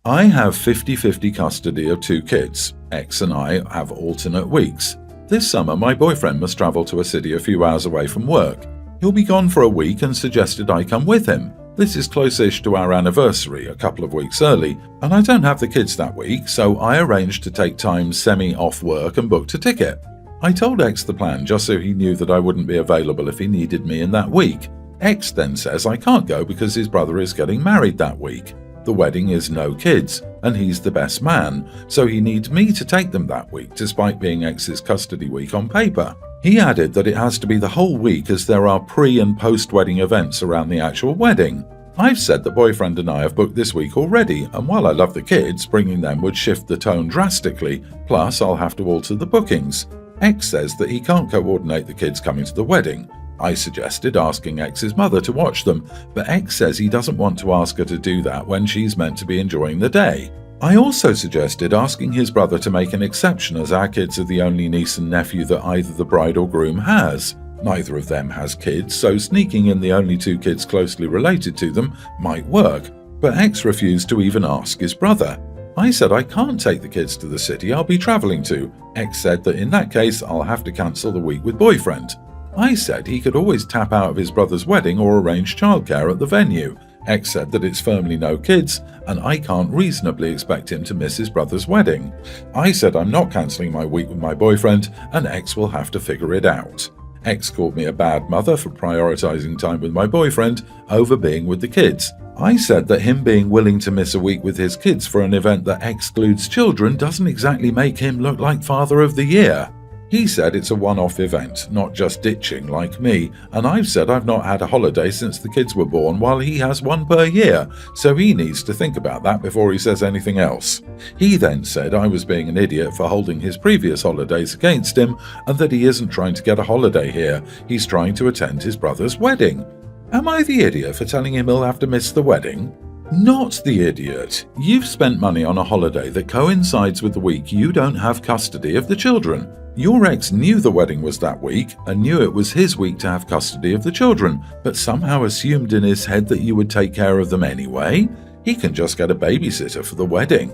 I have 50-50 custody of 2 kids. X and I have alternate weeks. This summer, my boyfriend must travel to a city a few hours away from work. He'll be gone for a week and suggested I come with him. This is close-ish to our anniversary, a couple of weeks early, and I don't have the kids that week, so I arranged to take time semi-off work and booked a ticket. I told X the plan just so he knew that I wouldn't be available if he needed me in that week. X then says I can't go because his brother is getting married that week. The wedding is no kids, and he's the best man, so he needs me to take them that week despite being X's custody week on paper. He added that it has to be the whole week as there are pre- and post-wedding events around the actual wedding. I've said that boyfriend and I have booked this week already, and while I love the kids, bringing them would shift the tone drastically, plus I'll have to alter the bookings. X says that he can't coordinate the kids coming to the wedding. I suggested asking X's mother to watch them, but X says he doesn't want to ask her to do that when she's meant to be enjoying the day. I also suggested asking his brother to make an exception as our kids are the only niece and nephew that either the bride or groom has. Neither of them has kids, so sneaking in the only 2 kids closely related to them might work, but X refused to even ask his brother. I said I can't take the kids to the city I'll be travelling to. X said that in that case I'll have to cancel the week with boyfriend. I said he could always tap out of his brother's wedding or arrange childcare at the venue. X said that it's firmly no kids, and I can't reasonably expect him to miss his brother's wedding. I said I'm not cancelling my week with my boyfriend, and X will have to figure it out. X called me a bad mother for prioritising time with my boyfriend over being with the kids. I said that him being willing to miss a week with his kids for an event that excludes children doesn't exactly make him look like Father of the Year. He said it's a one-off event, not just ditching like me, and I've said I've not had a holiday since the kids were born while he has one per year, so he needs to think about that before he says anything else. He then said I was being an idiot for holding his previous holidays against him and that he isn't trying to get a holiday here, he's trying to attend his brother's wedding. Am I the idiot for telling him he'll have to miss the wedding? Not the idiot. You've spent money on a holiday that coincides with the week you don't have custody of the children. Your ex knew the wedding was that week and knew it was his week to have custody of the children, but somehow assumed in his head that you would take care of them anyway. He can just get a babysitter for the wedding.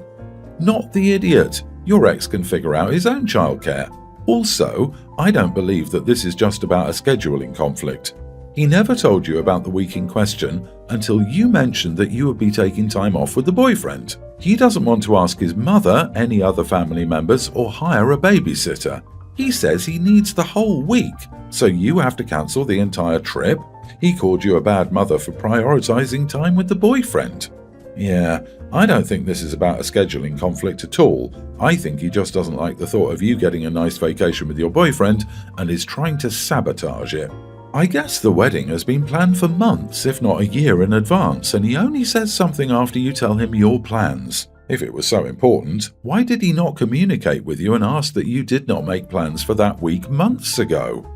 Not the idiot. Your ex can figure out his own childcare. Also, I don't believe that this is just about a scheduling conflict. He never told you about the week in question until you mentioned that you would be taking time off with the boyfriend. He doesn't want to ask his mother, any other family members, or hire a babysitter. He says he needs the whole week, so you have to cancel the entire trip. He called you a bad mother for prioritizing time with the boyfriend. Yeah, I don't think this is about a scheduling conflict at all. I think he just doesn't like the thought of you getting a nice vacation with your boyfriend and is trying to sabotage it. I guess the wedding has been planned for months, if not a year in advance, and he only says something after you tell him your plans. If it was so important, why did he not communicate with you and ask that you did not make plans for that week months ago?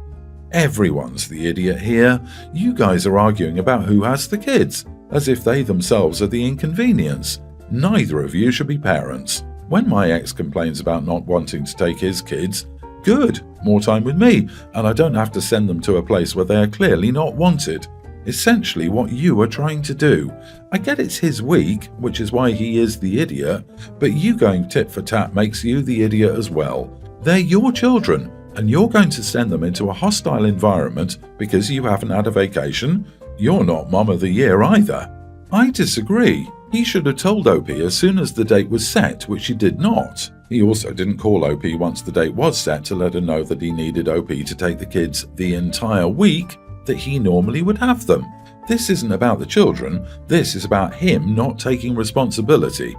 Everyone's the idiot here. You guys are arguing about who has the kids, as if they themselves are the inconvenience. Neither of you should be parents. When my ex complains about not wanting to take his kids, good, more time with me, and I don't have to send them to a place where they are clearly not wanted. Essentially what you are trying to do. I get it's his week, which is why he is the idiot, but you going tit for tat makes you the idiot as well. They're your children, and you're going to send them into a hostile environment because you haven't had a vacation? You're not Mom of the Year either. I disagree. He should have told OP as soon as the date was set, which he did not. He also didn't call OP once the date was set to let her know that he needed OP to take the kids the entire week that he normally would have them. This isn't about the children, this is about him not taking responsibility.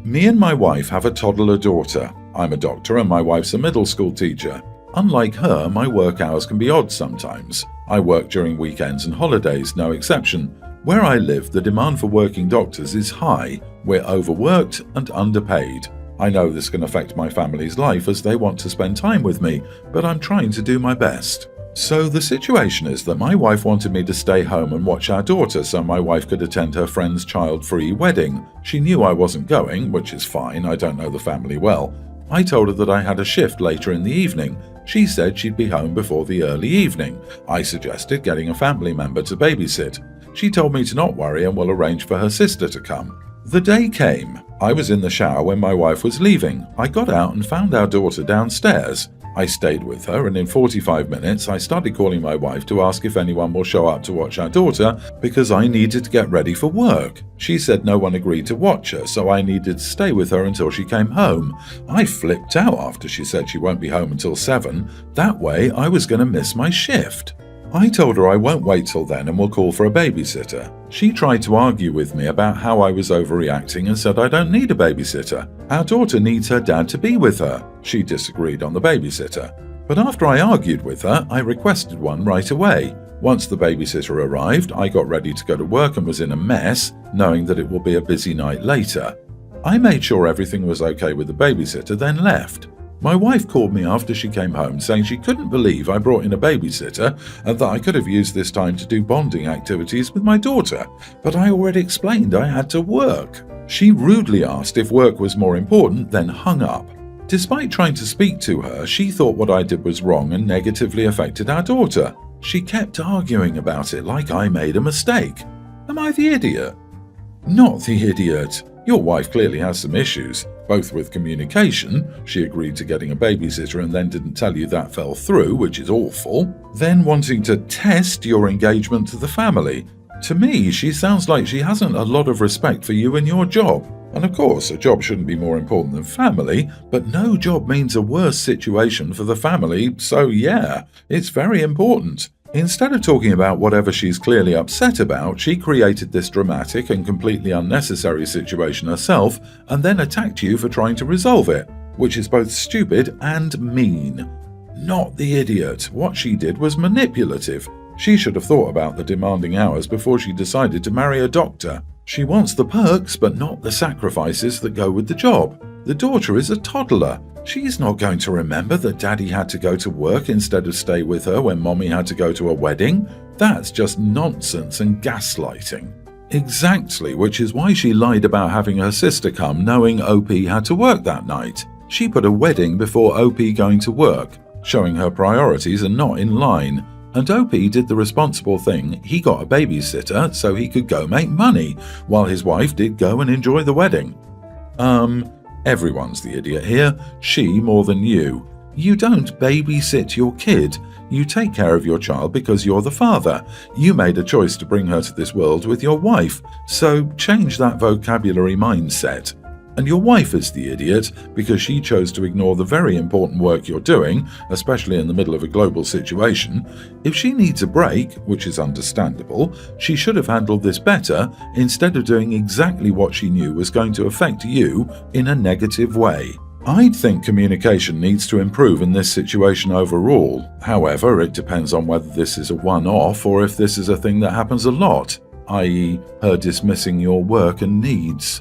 Me and my wife have a toddler daughter. I'm a doctor and my wife's a middle school teacher. Unlike her, my work hours can be odd sometimes. I work during weekends and holidays, no exception. Where I live, the demand for working doctors is high. We're overworked and underpaid. I know this can affect my family's life as they want to spend time with me, but I'm trying to do my best. So the situation is that my wife wanted me to stay home and watch our daughter so my wife could attend her friend's child-free wedding. She knew I wasn't going, which is fine, I don't know the family well. I told her that I had a shift later in the evening. She said she'd be home before the early evening. I suggested getting a family member to babysit. She told me to not worry and will arrange for her sister to come. The day came. I was in the shower when my wife was leaving. I got out and found our daughter downstairs. I stayed with her, and in 45 minutes I started calling my wife to ask if anyone will show up to watch our daughter because I needed to get ready for work. She said no one agreed to watch her, so I needed to stay with her until she came home. I flipped out after she said she won't be home until 7. That way I was going to miss my shift. I told her I won't wait till then and will call for a babysitter. She tried to argue with me about how I was overreacting and said I don't need a babysitter. Our daughter needs her dad to be with her. She disagreed on the babysitter. But after I argued with her, I requested one right away. Once the babysitter arrived, I got ready to go to work and was in a mess, knowing that it will be a busy night later. I made sure everything was okay with the babysitter, then left. My wife called me after she came home saying she couldn't believe I brought in a babysitter and that I could have used this time to do bonding activities with my daughter, but I already explained I had to work. She rudely asked if work was more important, then hung up. Despite trying to speak to her, she thought what I did was wrong and negatively affected our daughter. She kept arguing about it like I made a mistake. Am I the idiot? Not the idiot. Your wife clearly has some issues, both with communication, she agreed to getting a babysitter and then didn't tell you that fell through, which is awful, then wanting to test your engagement to the family. To me, she sounds like she hasn't a lot of respect for you and your job. And of course, a job shouldn't be more important than family, but no job means a worse situation for the family, so yeah, it's very important. Instead of talking about whatever she's clearly upset about, she created this dramatic and completely unnecessary situation herself and then attacked you for trying to resolve it, which is both stupid and mean. Not the idiot. What she did was manipulative. She should have thought about the demanding hours before she decided to marry a doctor. She wants the perks, but not the sacrifices that go with the job. The daughter is a toddler. She's not going to remember that daddy had to go to work instead of stay with her when mommy had to go to a wedding. That's just nonsense and gaslighting. Exactly, which is why she lied about having her sister come knowing OP had to work that night. She put a wedding before OP going to work, showing her priorities are not in line. And OP did the responsible thing. He got a babysitter so he could go make money, while his wife did go and enjoy the wedding. Everyone's the idiot here, she more than you. You don't babysit your kid. You take care of your child because you're the father. You made a choice to bring her to this world with your wife, so change that vocabulary mindset. And your wife is the idiot because she chose to ignore the very important work you're doing, especially in the middle of a global situation. If she needs a break, which is understandable, she should have handled this better instead of doing exactly what she knew was going to affect you in a negative way. I'd think communication needs to improve in this situation overall. However, it depends on whether this is a one-off or if this is a thing that happens a lot, i.e., her dismissing your work and needs.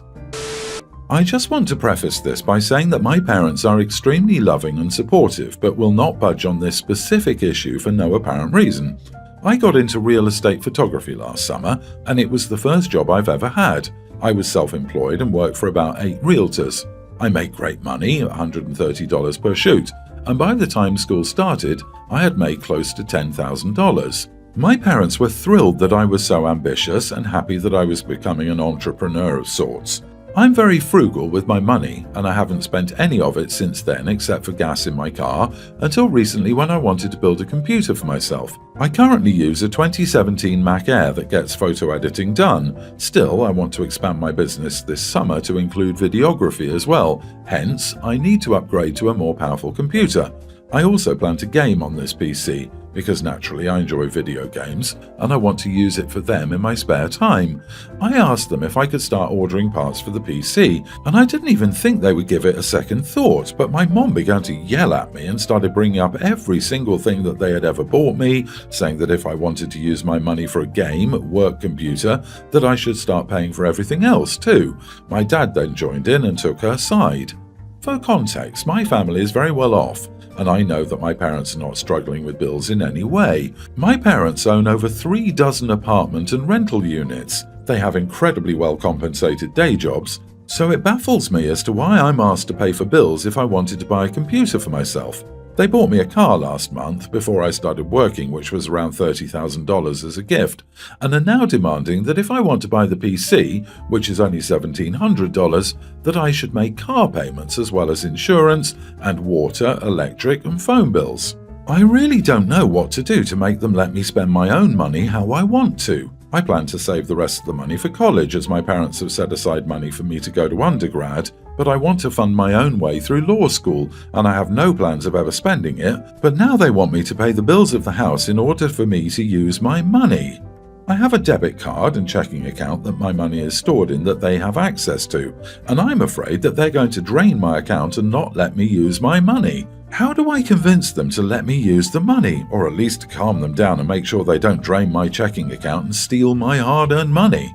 I just want to preface this by saying that my parents are extremely loving and supportive, but will not budge on this specific issue for no apparent reason. I got into real estate photography last summer, and it was the first job I've ever had. I was self-employed and worked for about 8 realtors. I made great money, $130 per shoot, and by the time school started, I had made close to $10,000. My parents were thrilled that I was so ambitious and happy that I was becoming an entrepreneur of sorts. I'm very frugal with my money, and I haven't spent any of it since then except for gas in my car, until recently when I wanted to build a computer for myself. I currently use a 2017 Mac Air that gets photo editing done. Still, I want to expand my business this summer to include videography as well, hence I need to upgrade to a more powerful computer. I also plan to game on this PC, because naturally I enjoy video games, and I want to use it for them in my spare time. I asked them if I could start ordering parts for the PC, and I didn't even think they would give it a second thought, but my mom began to yell at me and started bringing up every single thing that they had ever bought me, saying that if I wanted to use my money for a game, work computer, that I should start paying for everything else too. My dad then joined in and took her side. For context, my family is very well off, and I know that my parents are not struggling with bills in any way. My parents own over 3 dozen apartment and rental units. They have incredibly well compensated day jobs, so it baffles me as to why I'm asked to pay for bills if I wanted to buy a computer for myself. They bought me a car last month before I started working, which was around $30,000 as a gift, and are now demanding that if I want to buy the PC, which is only $1,700, that I should make car payments as well as insurance and water, electric and phone bills. I really don't know what to do to make them let me spend my own money how I want to. I plan to save the rest of the money for college, as my parents have set aside money for me to go to undergrad, but I want to fund my own way through law school, and I have no plans of ever spending it, but now they want me to pay the bills of the house in order for me to use my money. I have a debit card and checking account that my money is stored in that they have access to, and I'm afraid that they're going to drain my account and not let me use my money. How do I convince them to let me use the money, or at least to calm them down and make sure they don't drain my checking account and steal my hard-earned money?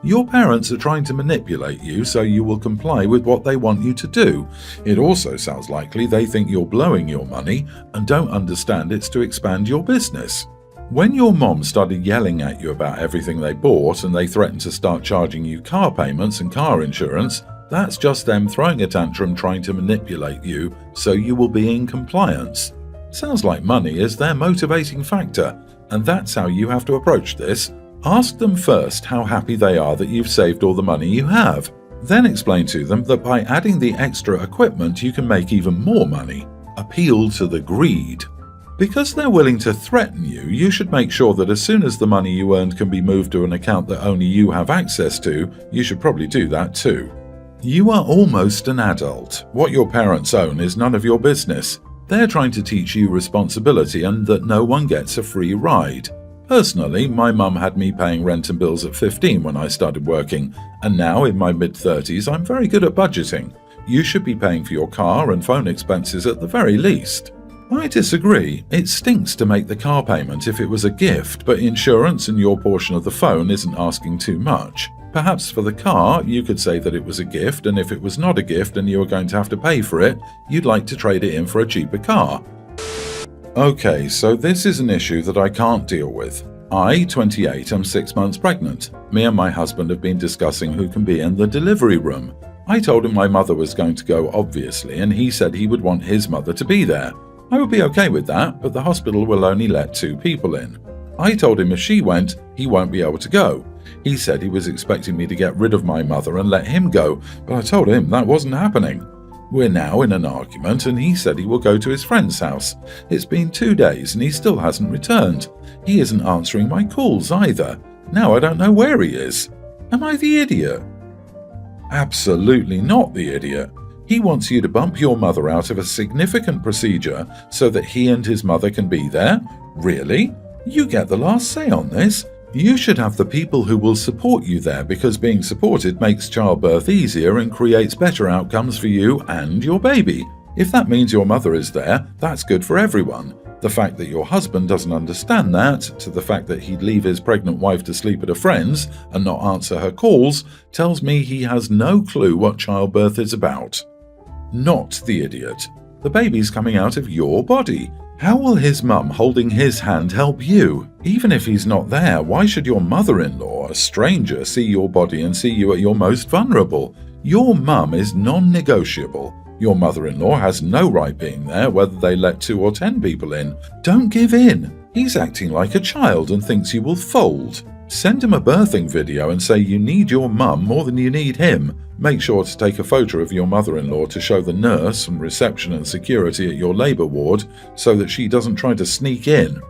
Your parents are trying to manipulate you so you will comply with what they want you to do. It also sounds likely they think you're blowing your money and don't understand it's to expand your business. When your mom started yelling at you about everything they bought and they threatened to start charging you car payments and car insurance, that's just them throwing a tantrum trying to manipulate you so you will be in compliance. Sounds like money is their motivating factor, and that's how you have to approach this. Ask them first how happy they are that you've saved all the money you have. Then explain to them that by adding the extra equipment you can make even more money. Appeal to the greed. Because they're willing to threaten you, you should make sure that as soon as the money you earned can be moved to an account that only you have access to, you should probably do that too. You are almost an adult. What your parents own is none of your business. They're trying to teach you responsibility and that no one gets a free ride. Personally, my mum had me paying rent and bills at 15 when I started working, and now in my mid-30s I'm very good at budgeting. You should be paying for your car and phone expenses at the very least. I disagree. It stinks to make the car payment if it was a gift, but insurance and your portion of the phone isn't asking too much. Perhaps for the car, you could say that it was a gift, and if it was not a gift and you were going to have to pay for it, you'd like to trade it in for a cheaper car. Okay, so this is an issue that I can't deal with. I, 28, am 6 months pregnant. Me and my husband have been discussing who can be in the delivery room. I told him my mother was going to go, obviously, and he said he would want his mother to be there. I would be okay with that, but the hospital will only let 2 people in. I told him if she went, he won't be able to go. He said he was expecting me to get rid of my mother and let him go, but I told him that wasn't happening. We're now in an argument and he said he will go to his friend's house. It's been 2 days and he still hasn't returned. He isn't answering my calls either. Now I don't know where he is. Am I the idiot? Absolutely not the idiot. He wants you to bump your mother out of a significant procedure so that he and his mother can be there? Really? You get the last say on this. You should have the people who will support you there because being supported makes childbirth easier and creates better outcomes for you and your baby. If that means your mother is there, that's good for everyone. The fact that your husband doesn't understand that, to the fact that he'd leave his pregnant wife to sleep at a friend's and not answer her calls, tells me he has no clue what childbirth is about. Not the idiot. The baby's coming out of your body. How will his mum holding his hand help you? Even if he's not there, why should your mother-in-law, a stranger, see your body and see you at your most vulnerable? Your mum is non-negotiable. Your mother-in-law has no right being there, whether they let 2 or 10 people in. Don't give in. He's acting like a child and thinks you will fold. Send him a birthing video and say you need your mum more than you need him. Make sure to take a photo of your mother-in-law to show the nurse and reception and security at your labour ward so that she doesn't try to sneak in.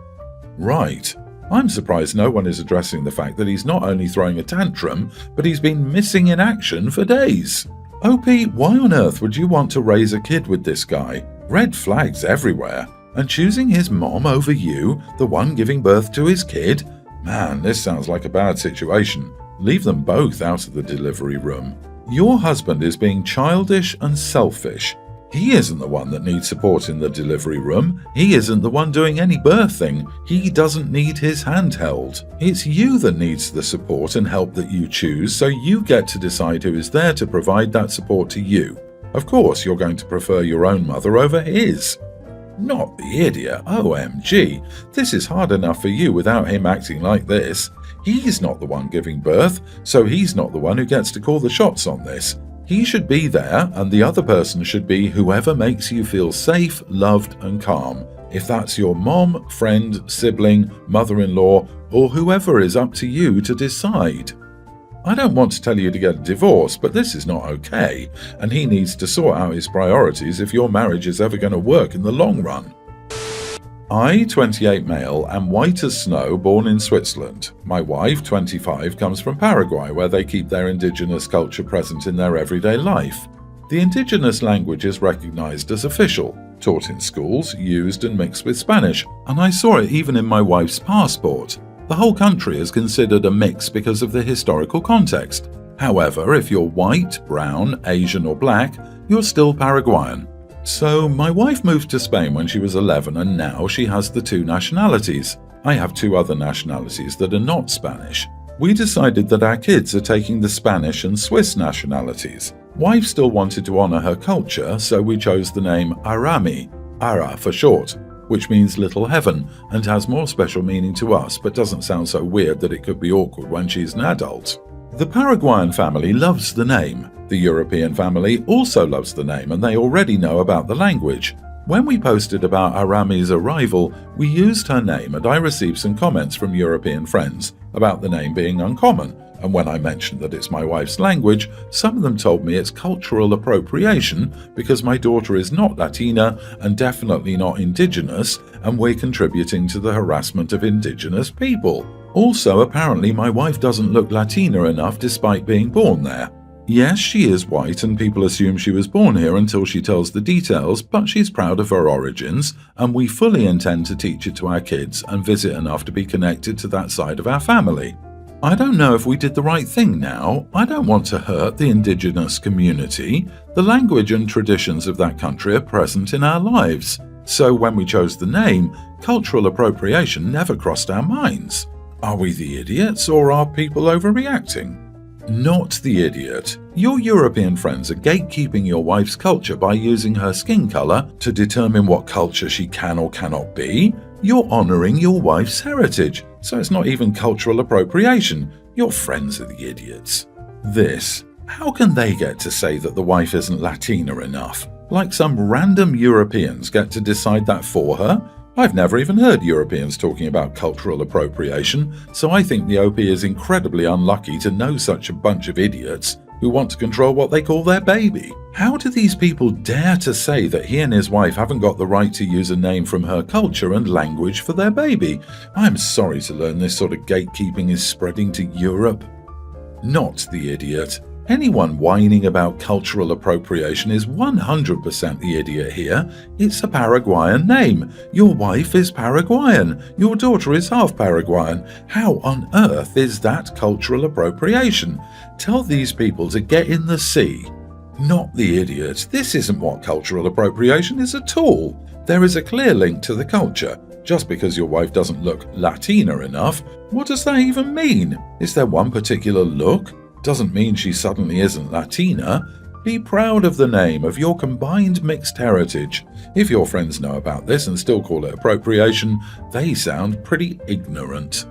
Right. I'm surprised no one is addressing the fact that he's not only throwing a tantrum, but he's been missing in action for days. OP, why on earth would you want to raise a kid with this guy? Red flags everywhere. And choosing his mom over you, the one giving birth to his kid? Man, this sounds like a bad situation. Leave them both out of the delivery room. Your husband is being childish and selfish. He isn't the one that needs support in the delivery room. He isn't the one doing any birthing. He doesn't need his hand held. It's you that needs the support and help that you choose, so you get to decide who is there to provide that support to you. Of course, you're going to prefer your own mother over his. Not the idiot. OMG. This is hard enough for you without him acting like this. He's not the one giving birth, so he's not the one who gets to call the shots on this. He should be there, and the other person should be whoever makes you feel safe, loved, and calm. If that's your mom, friend, sibling, mother-in-law, or whoever, is up to you to decide. I don't want to tell you to get a divorce, but this is not okay, and he needs to sort out his priorities if your marriage is ever going to work in the long run. I, 28 male, am white as snow, born in Switzerland. My wife, 25, comes from Paraguay, where they keep their indigenous culture present in their everyday life. The indigenous language is recognized as official, taught in schools, used and mixed with Spanish, and I saw it even in my wife's passport. The whole country is considered a mix because of the historical context. However, if you're white, brown, Asian or black, you're still Paraguayan. So my wife moved to Spain when she was 11 and now she has the two nationalities. I have two other nationalities that are not Spanish. We decided that our kids are taking the Spanish and Swiss nationalities. Wife still wanted to honor her culture, so we chose the name Arami, Ara for short, which means little heaven and has more special meaning to us but doesn't sound so weird that it could be awkward when she's an adult. The Paraguayan family loves the name. The European family also loves the name and they already know about the language. When we posted about Arami's arrival, we used her name and I received some comments from European friends about the name being uncommon, and when I mentioned that it's my wife's language, some of them told me it's cultural appropriation because my daughter is not Latina and definitely not indigenous, and we're contributing to the harassment of indigenous people. Also, apparently my wife doesn't look Latina enough despite being born there. Yes, she is white and people assume she was born here until she tells the details, but she's proud of her origins and we fully intend to teach it to our kids and visit enough to be connected to that side of our family. I don't know if we did the right thing now. I don't want to hurt the indigenous community. The language and traditions of that country are present in our lives. So when we chose the name, cultural appropriation never crossed our minds. Are we the idiots or are people overreacting? Not the idiot. Your European friends are gatekeeping your wife's culture by using her skin color to determine what culture she can or cannot be. You're honoring your wife's heritage, so it's not even cultural appropriation. Your friends are the idiots. How can they get to say that the wife isn't Latina enough? Like some random Europeans get to decide that for her? I've never even heard Europeans talking about cultural appropriation, so I think the OP is incredibly unlucky to know such a bunch of idiots who want to control what they call their baby. How do these people dare to say that he and his wife haven't got the right to use a name from her culture and language for their baby? I'm sorry to learn this sort of gatekeeping is spreading to Europe. Not the idiot. Anyone whining about cultural appropriation is 100% the idiot here. It's a Paraguayan name. Your wife is Paraguayan. Your daughter is half Paraguayan. How on earth is that cultural appropriation? Tell these people to get in the sea. Not the idiot. This isn't what cultural appropriation is at all. There is a clear link to the culture. Just because your wife doesn't look Latina enough, what does that even mean? Is there one particular look? Doesn't mean she suddenly isn't Latina. Be proud of the name of your combined mixed heritage. If your friends know about this and still call it appropriation, they sound pretty ignorant.